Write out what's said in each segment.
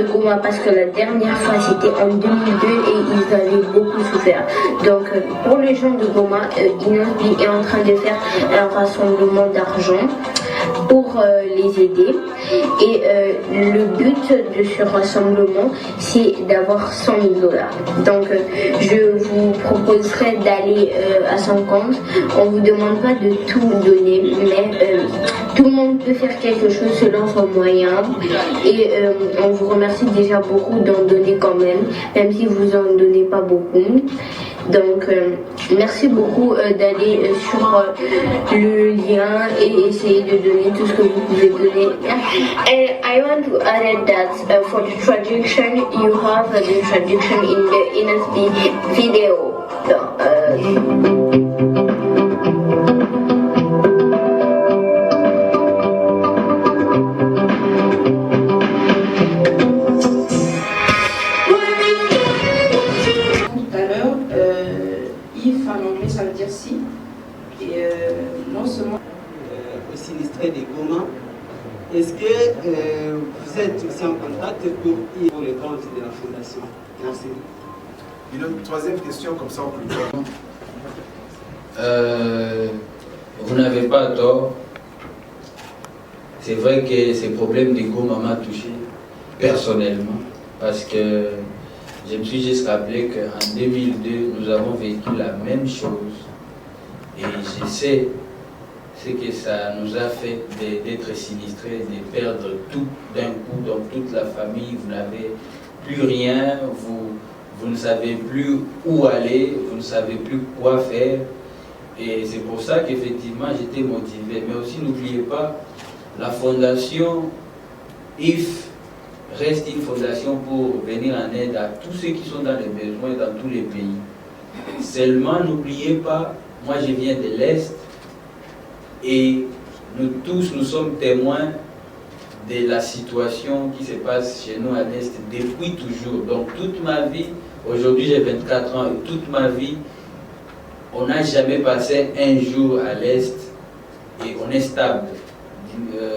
de Goma parce que la dernière fois c'était en 2002 et ils avaient beaucoup souffert. Donc pour les gens de Goma, Inosbi est en train de faire un rassemblement d'argent pour les aider. Et le but de ce rassemblement, c'est d'avoir 100 000 dollars. Donc je vous proposerai d'aller à son compte. On ne vous demande pas de tout donner, mais tout le monde peut faire quelque chose selon son moyen. Et on vous remercie déjà beaucoup d'en donner quand même si vous en donnez pas beaucoup. Donc merci beaucoup d'aller sur le lien et essayer de donner tout ce que vous pouvez donner. And I want to add that for the traduction, you have the traduction in the NSB video. Ça veut dire si. Et non seulement aux sinistrés des Goma, est-ce que vous êtes aussi en contact pour le compte de la fondation? Merci. Une troisième question, comme ça on peut le faire. Vous n'avez pas tort. C'est vrai que ces problèmes de Goma m'a touché personnellement parce que je me suis juste rappelé qu'en 2002, nous avons vécu la même chose. Et je sais ce que ça nous a fait d'être sinistrés, de perdre tout d'un coup, donc toute la famille, vous n'avez plus rien, vous ne savez plus où aller, vous ne savez plus quoi faire. Et c'est pour ça qu'effectivement, j'étais motivé. Mais aussi, n'oubliez pas, la fondation IF reste une fondation pour venir en aide à tous ceux qui sont dans les besoins dans tous les pays. Seulement, n'oubliez pas, moi je viens de l'Est et nous tous, nous sommes témoins de la situation qui se passe chez nous à l'Est depuis toujours. Donc toute ma vie, aujourd'hui j'ai 24 ans et toute ma vie, on n'a jamais passé un jour à l'Est et on est stable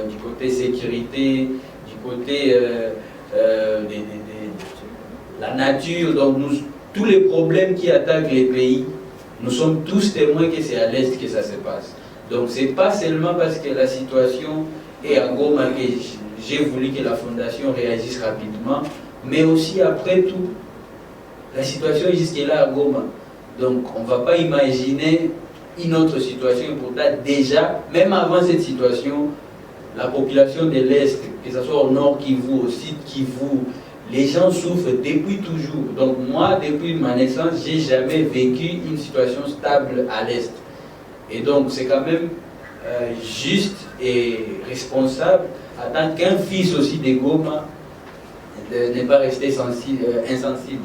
du côté sécurité, du côté la nature, donc tous les problèmes qui attaquent les pays, nous sommes tous témoins que c'est à l'Est que ça se passe. Donc c'est pas seulement parce que la situation est à Goma que j'ai voulu que la fondation réagisse rapidement, mais aussi après tout, la situation est jusque-là à Goma. Donc on ne va pas imaginer une autre situation. Pourtant déjà, même avant cette situation, la population de l'Est, que ce soit au nord Kivu, au sud Kivu, les gens souffrent depuis toujours. Donc moi, depuis ma naissance, j'ai jamais vécu une situation stable à l'Est. Et donc c'est quand même juste et responsable, en tant qu'un fils aussi de Goma, de ne pas rester insensible.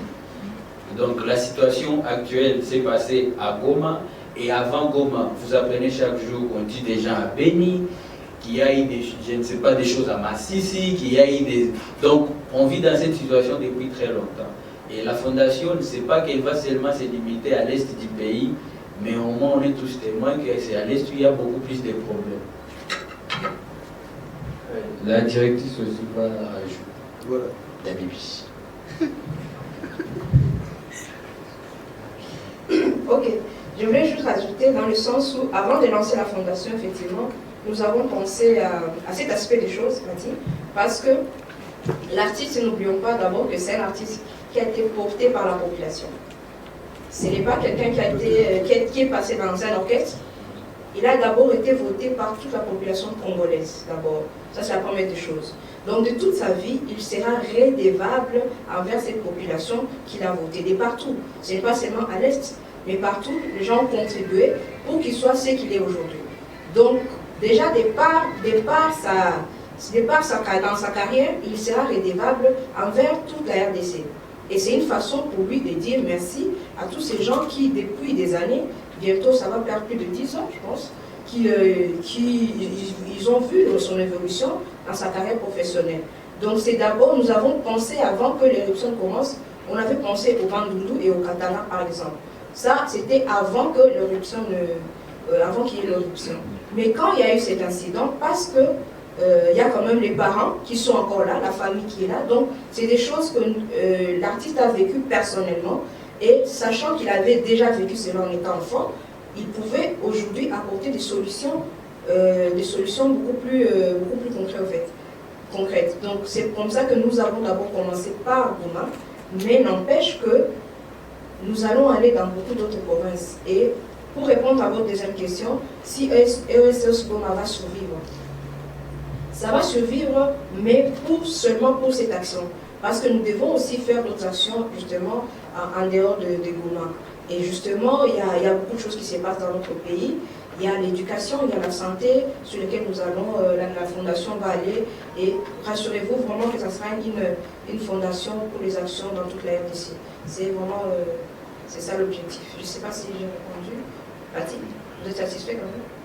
Donc la situation actuelle s'est passée à Goma, et avant Goma, vous apprenez chaque jour qu'on dit des gens à Beni, qu'il y a eu des, je ne sais pas, des choses à Massissi, qu'il y a eu des... Donc, on vit dans cette situation depuis très longtemps. Et la fondation ne sait pas qu'elle va seulement se limiter à l'est du pays, mais au moins on est tous témoins que c'est à l'est où il y a beaucoup plus de problèmes. La directrice aussi va rajouter. Voilà. La BBC. Ok, je voulais juste rajouter dans le sens où, avant de lancer la fondation, effectivement, nous avons pensé à cet aspect des choses, Cathy, parce que l'artiste, n'oublions pas d'abord que c'est un artiste qui a été porté par la population. Ce n'est pas quelqu'un qui est passé dans un orchestre. Il a d'abord été voté par toute la population congolaise, d'abord. Ça, c'est la première des choses. Donc, de toute sa vie, il sera redevable envers cette population qu'il a votée, de partout. Ce n'est pas seulement à l'Est, mais partout, les gens ont contribué pour qu'il soit ce qu'il est aujourd'hui. Donc, déjà, dans sa carrière, il sera redevable envers toute la RDC. Et c'est une façon pour lui de dire merci à tous ces gens qui, depuis des années, bientôt ça va faire plus de 10 ans, je pense, ils ont vu son évolution dans sa carrière professionnelle. Donc c'est d'abord, nous avons pensé, avant que l'éruption commence, on avait pensé au Bandundu et au Katana par exemple. Ça, c'était avant que l'éruption avant qu'il y ait l'éruption. Mais quand il y a eu cet incident, parce que il y a quand même les parents qui sont encore là, la famille qui est là. Donc, c'est des choses que l'artiste a vécues personnellement. Et sachant qu'il avait déjà vécu cela en étant enfant, il pouvait aujourd'hui apporter des solutions beaucoup plus concrètes. Donc, c'est comme ça que nous avons d'abord commencé par Goma, mais n'empêche que nous allons aller dans beaucoup d'autres provinces. Et pour répondre à votre deuxième question, si ESS Goma va survivre, ça va survivre, mais seulement pour cette action. Parce que nous devons aussi faire d'autres actions, justement, en dehors de Goma. Et justement, il y a beaucoup de choses qui se passent dans notre pays. Il y a l'éducation, il y a la santé, sur lesquelles nous allons, la fondation va aller. Et rassurez-vous vraiment que ça sera une fondation pour les actions dans toute la RDC. C'est vraiment, c'est ça l'objectif. Je ne sais pas si j'ai répondu. Patty, vous êtes satisfait quand même?